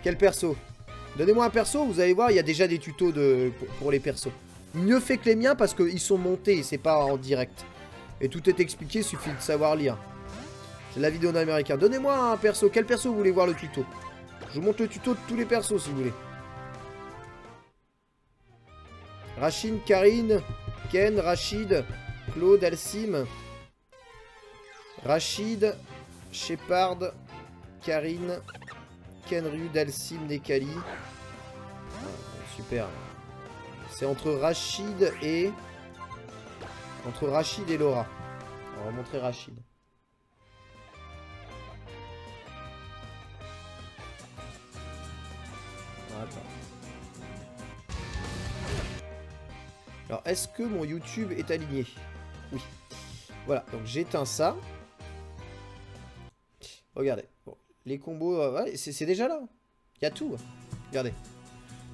Quel perso? Donnez-moi un perso, vous allez voir, il y a déjà des tutos pour les persos. Mieux fait que les miens parce qu'ils sont montés, c'est pas en direct. Et tout est expliqué, il suffit de savoir lire. C'est la vidéo d'un américain. Donnez-moi un perso. Quel perso vous voulez voir le tuto? Je vous montre le tuto de tous les persos si vous voulez. Rachid, Karine, Ken, Rachid, Claude, Alcim, Rachid, Shepard, Karine, Kenryu, Dalcim, Nekali. Ah, super. C'est entre Rachid et Laura. On va montrer Rachid. Attends. Alors, est-ce que mon YouTube est aligné? Oui. Voilà, donc j'éteins ça. Regardez. Bon, les combos, ouais, c'est déjà là. Il y a tout. Regardez.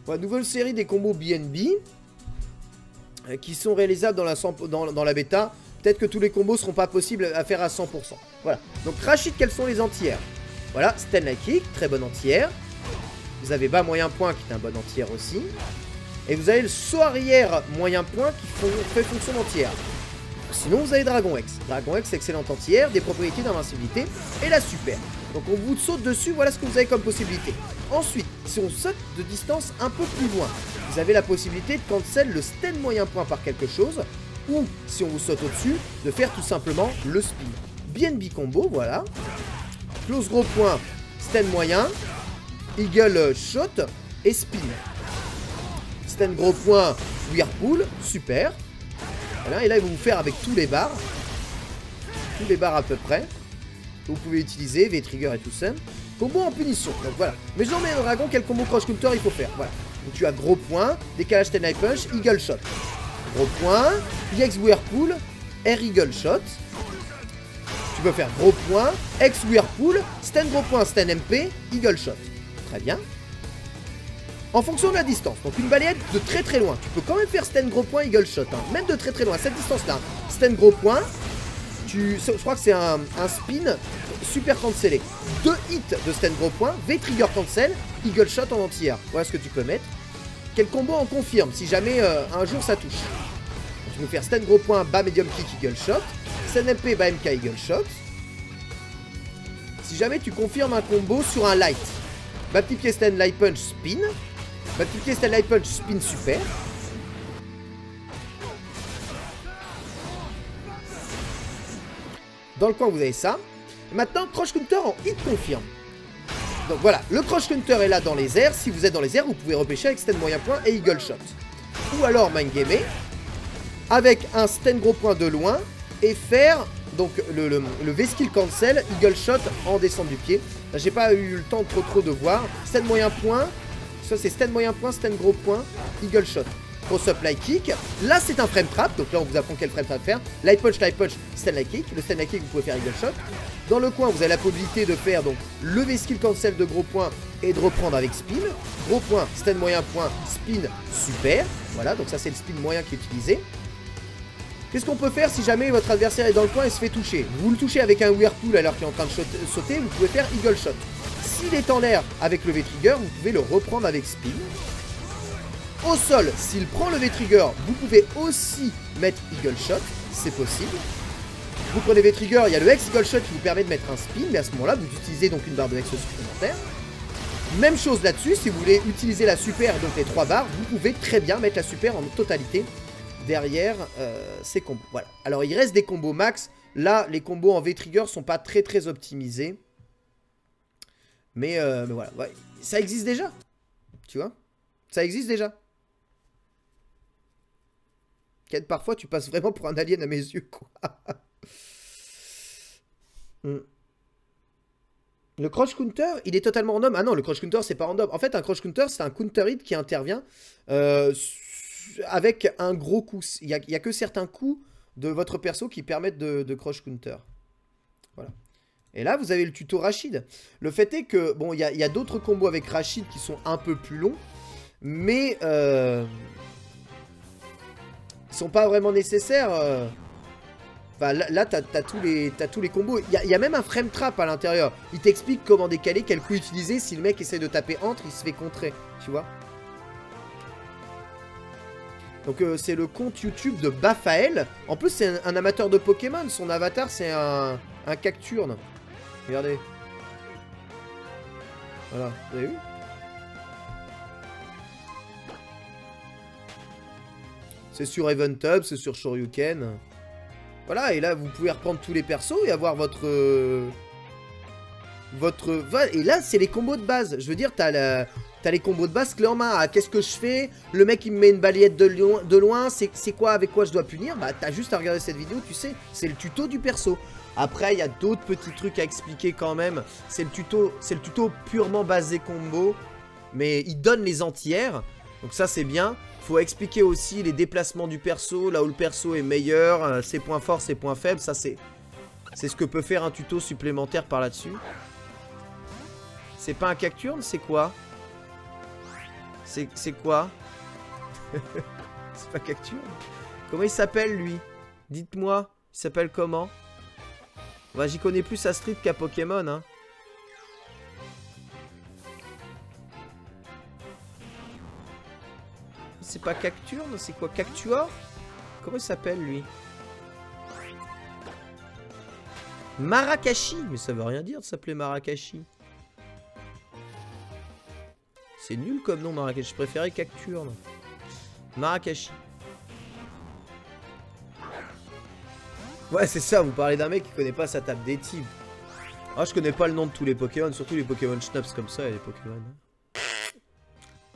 Voilà, nouvelle série des combos BNB qui sont réalisables dans la bêta. Peut-être que tous les combos seront pas possibles à faire à 100%. Voilà. Donc, Rachid, quels sont les anti-airs? Voilà, Stanley Kick, très bon anti-air. Vous avez bas moyen point qui est un bon anti-air aussi. Et vous avez le saut arrière moyen point qui fait fonction d'anti-air. Sinon vous avez Dragon X. Dragon X, excellent anti-air, des propriétés d'invincibilité et la super. Donc on vous saute dessus, voilà ce que vous avez comme possibilité. Ensuite, si on saute de distance un peu plus loin, vous avez la possibilité de cancel le stand moyen point par quelque chose. Ou, si on vous saute au-dessus, de faire tout simplement le spin. BNB combo, voilà. Close gros point, stand moyen. Eagle shot et spin. Stand gros point, Whirlpool, super. Voilà, et là, ils vont vous faire avec tous les bars. Tous les bars à peu près. Que vous pouvez utiliser, V-Trigger et tout ça. Combo en punition, donc voilà. Mais je remets au dragon, quel combo Crush Counter il faut faire. Voilà. Donc tu as gros point, décalage stand high punch, Eagle shot. Gros point, EX Whirlpool, Air Eagle shot. Tu peux faire gros point, X Whirlpool, stand gros point, stand MP, Eagle shot. Très bien. En fonction de la distance, donc une balayette de très très loin. Tu peux quand même faire stand gros point, Eagle shot, hein. Même de très très loin, cette distance-là. Stand gros point, je crois que c'est un spin super cancellé. 2 hits de stand gros point, V-trigger cancel, Eagle shot en anti-air. Voilà ce que tu peux mettre. Quel combo en confirme si jamais un jour ça touche. Donc, tu peux faire stand gros point, bas medium kick, Eagle shot. Stand MP, bas MK, Eagle shot. Si jamais tu confirmes un combo sur un light. Bas petit pied stand light punch, spin. Bas petit pied stand light punch, spin super. Dans le coin, vous avez ça. Maintenant, Crush Counter en hit confirme. Donc voilà, le Crush Counter est là dans les airs. Si vous êtes dans les airs, vous pouvez repêcher avec stand moyen point et Eagle shot. Ou alors mind gamer avec un stand gros point de loin et faire donc le V-skill cancel, Eagle shot en descente du pied. Là, j'ai pas eu le temps trop de voir. Stand moyen point. Ça, c'est stand moyen point, stand gros point, Eagle shot. Cross-up, light kick. Là, c'est un frame trap. Donc là, on vous apprend quel frame trap faire. Light punch, stand light kick. Le stand light kick, vous pouvez faire Eagle shot. Dans le coin, vous avez la possibilité de faire donc le V-skill cancel de gros point et de reprendre avec spin. Gros point, stand moyen point, spin, super. Voilà, donc ça, c'est le spin moyen qui est utilisé. Qu'est-ce qu'on peut faire si jamais votre adversaire est dans le coin et se fait toucher? Vous le touchez avec un Whirlpool alors qu'il est en train de sauter, vous pouvez faire Eagle shot. S'il est en l'air avec le V-trigger, vous pouvez le reprendre avec spin. Au sol, s'il prend le V-trigger, vous pouvez aussi mettre Eagle shot, c'est possible. Vous prenez V-trigger, il y a le X Eagle shot qui vous permet de mettre un spin, mais à ce moment-là, vous utilisez donc une barre de X supplémentaire. Même chose là-dessus, si vous voulez utiliser la super, donc les 3 barres, vous pouvez très bien mettre la super en totalité derrière ces combos. Voilà. Alors, il reste des combos max. Là, les combos en V-trigger sont pas très optimisés. Mais voilà, ouais. Ça existe déjà. Tu vois? Ça existe déjà. Parfois, tu passes vraiment pour un alien à mes yeux, quoi. Le Crush Counter, il est totalement random. Ah non, le Crush Counter, c'est pas random. En fait, un Crush Counter, c'est un counter hit qui intervient avec un gros coup. Il y a que certains coups de votre perso qui permettent de Crush Counter. Voilà. Et là, vous avez le tuto Rachid. Le fait est que, bon, il y a d'autres combos avec Rachid qui sont un peu plus longs. Mais ils sont pas vraiment nécessaires Enfin, là t'as tous les combos. Il y a même un frame trap à l'intérieur. Il t'explique comment décaler, quel coup utiliser. Si le mec essaie de taper entre, il se fait contrer. Tu vois. Donc c'est le compte YouTube de Bafael. En plus c'est un amateur de Pokémon. Son avatar c'est un cacturne. Regardez. Voilà, vous avez vu? C'est sur Eventub, c'est sur Shoryuken. Voilà, et là vous pouvez reprendre tous les persos et avoir votre... Et là c'est les combos de base. Je veux dire, t'as les combos de base clé en main. Ah, qu'est-ce que je fais? Le mec il me met une balayette de loin. C'est quoi, avec quoi je dois punir? Bah t'as juste à regarder cette vidéo, tu sais. C'est le tuto du perso. Après il y a d'autres petits trucs à expliquer quand même. C'est le tuto purement basé combo. Mais il donne les entières. Donc ça c'est bien. Faut expliquer aussi les déplacements du perso. Là où le perso est meilleur. Ses points forts, ses points faibles. Ça c'est ce que peut faire un tuto supplémentaire par là-dessus. C'est pas un cacturne, c'est quoi? C'est quoi? C'est pas cacturne. Comment il s'appelle lui? Dites-moi, il s'appelle comment? Bah, j'y connais plus à Street qu'à Pokémon, hein. C'est pas cacturne, c'est quoi? Cactuor? Comment il s'appelle lui? Marakashi. Mais ça veut rien dire de s'appeler Marakashi. C'est nul comme nom, Marakashi. Je préférais Cacturne. Marakashi. Ouais, c'est ça, vous parlez d'un mec qui connaît pas sa table des types. Ah, je connais pas le nom de tous les Pokémon, surtout les Pokémon Schnaps comme ça et les Pokémon.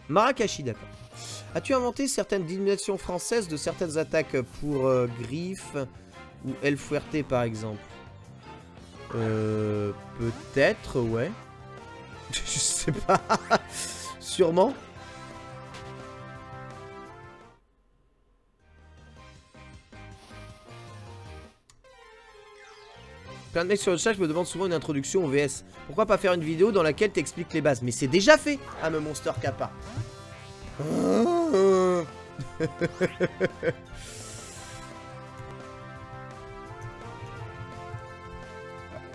Marakashi, d'accord. As-tu inventé certaines dénominations françaises de certaines attaques pour Griff ou El Fuerte par exemple? Peut-être, ouais. Je sais pas. Sûrement. Plein de mecs sur le chat, je me demande souvent une introduction au VS. Pourquoi pas faire une vidéo dans laquelle t'expliques les bases? Mais c'est déjà fait, Ame Monster Kappa. On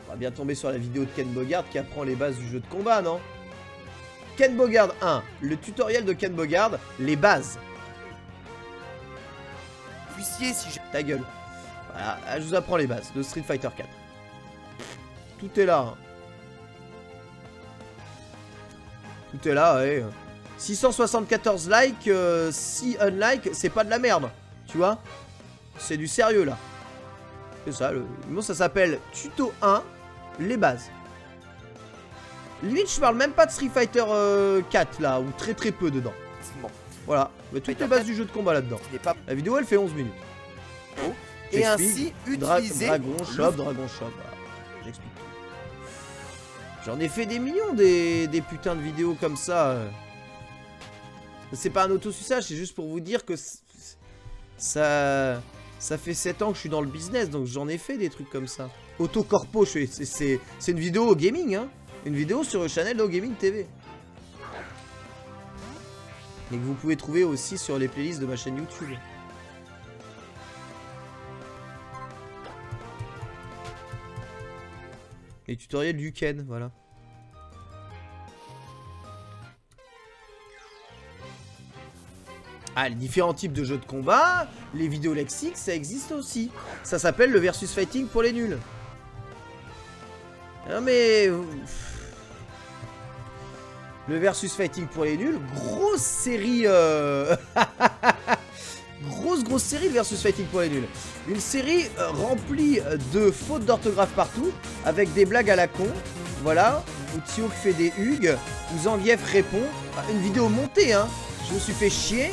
va bien tomber sur la vidéo de Ken Bogard qui apprend les bases du jeu de combat, non? Ken Bogard 1, le tutoriel de Ken Bogard, les bases. Puissier si j'ai... Ta gueule. Voilà, je vous apprends les bases de Street Fighter 4. Tout est là. Hein. Tout est là, ouais. 674 likes, 6 unlikes, c'est pas de la merde. Tu vois? C'est du sérieux, là. C'est ça, bon, ça s'appelle Tuto 1, les bases. Limite, je parle même pas de Street Fighter 4, là, ou très très peu dedans. Bon. Voilà, toutes les bases du jeu de combat là-dedans. La vidéo, elle fait 11 minutes. Oh. Et ainsi, utiliser... Dragon Shop, voilà. J'explique tout. J'en ai fait des millions, des putains de vidéos comme ça. C'est pas un autosuçage, c'est juste pour vous dire que ça fait 7 ans que je suis dans le business, donc j'en ai fait des trucs comme ça. Autocorpo, c'est une vidéo au gaming, hein. Une vidéo sur le channel No Gaming TV. Et que vous pouvez trouver aussi sur les playlists de ma chaîne YouTube. Les tutoriels du Ken, voilà. Ah, les différents types de jeux de combat, les vidéos lexiques, ça existe aussi. Ça s'appelle le versus fighting pour les nuls. Non mais... Le versus fighting pour les nuls, grosse série... grosse série de versus fighting pour les nuls. Une série remplie de fautes d'orthographe partout, avec des blagues à la con. Voilà, où Tio fait des hugues, où Zangief répond. Une vidéo montée, hein. Je me suis fait chier.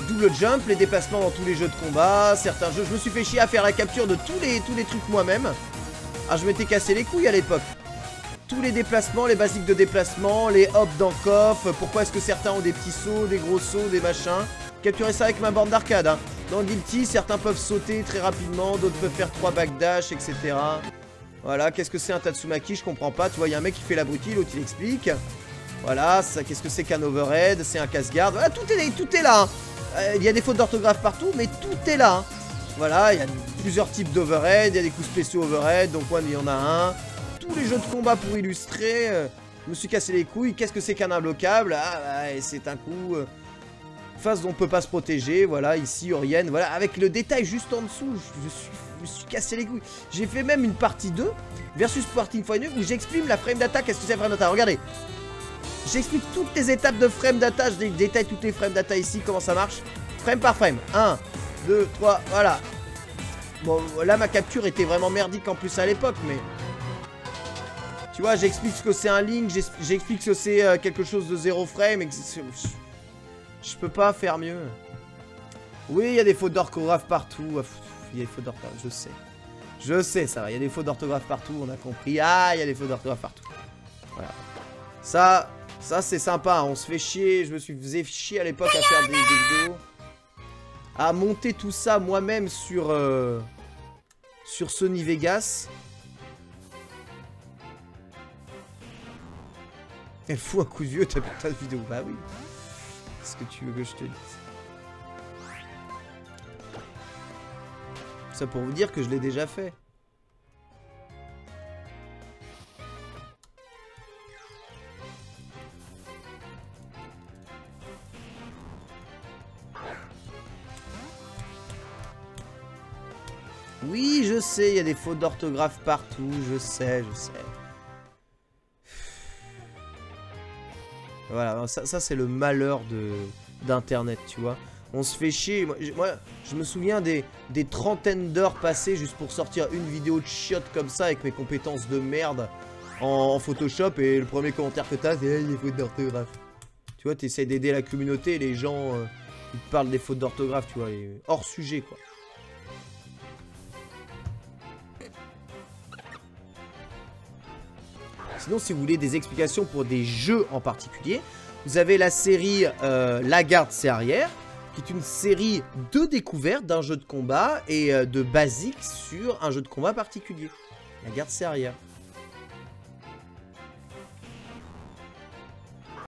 Double jump, les déplacements dans tous les jeux de combat, certains jeux. Je me suis fait chier à faire la capture de tous les trucs moi-même. Ah, je m'étais cassé les couilles à l'époque. Tous les déplacements, les basiques de déplacement, les hops dans coffre. Pourquoi est-ce que certains ont des petits sauts, des gros sauts, des machins. Capturer ça avec ma borne d'arcade, hein. Dans Guilty, certains peuvent sauter très rapidement, d'autres peuvent faire 3 backdash, etc. Voilà, qu'est-ce que c'est un Tatsumaki? Je comprends pas. Tu vois, il y a un mec qui fait l'abruti, l'autre il explique. Voilà, qu'est-ce que c'est qu'un overhead? C'est un casse-garde. Voilà, tout est là, hein. Il y a des fautes d'orthographe partout, mais tout est là, hein. Voilà, il y a plusieurs types d'overhead, il y a des coups spéciaux overhead, donc il y en a un. Tous les jeux de combat pour illustrer, je me suis cassé les couilles. Qu'est-ce que c'est qu'un imbloquable? Ah, c'est un coup... phase dont on peut pas se protéger, voilà, ici, Orienne, voilà, avec le détail juste en dessous, je me suis cassé les couilles. J'ai fait même une partie 2, versus partie x1, où j'exprime la frame data, qu'est-ce que c'est frame data, regardez. J'explique toutes les étapes de frame data, je détaille toutes les frame data ici, comment ça marche, frame par frame, 1, 2, 3, voilà. Bon, là, ma capture était vraiment merdique en plus à l'époque, mais... Tu vois, j'explique ce que c'est un link, j'explique ce que c'est quelque chose de 0 frame, et je peux pas faire mieux. Oui, il y a des fautes d'orthographe partout. Il y a des fautes d'orthographe, je sais. Je sais, ça va. Il y a des fautes d'orthographe partout, on a compris. Ah, il y a des fautes d'orthographe partout. Voilà. Ça c'est sympa. On se fait chier. Je me faisais chier à l'époque à faire des vidéos. À monter tout ça moi-même sur Sony Vegas. Elle fout un coup de vieux, ta putain de vidéo. Bah oui. Qu'est-ce que tu veux que je te dise? Ça pour vous dire que je l'ai déjà fait. Oui, je sais, il y a des fautes d'orthographe partout, je sais. Voilà, ça c'est le malheur d'internet, tu vois. On se fait chier. Moi je me souviens des trentaines d'heures passées juste pour sortir une vidéo de chiotte comme ça avec mes compétences de merde en Photoshop, et le premier commentaire que t'as, c'est hey, des fautes d'orthographe. Tu vois, t'essaies d'aider la communauté et les gens ils te parlent des fautes d'orthographe, tu vois, hors sujet, quoi. Sinon, si vous voulez des explications pour des jeux en particulier, vous avez la série La Garde c'est arrière, qui est une série de découvertes d'un jeu de combat et de basiques sur un jeu de combat particulier. La Garde c'est arrière.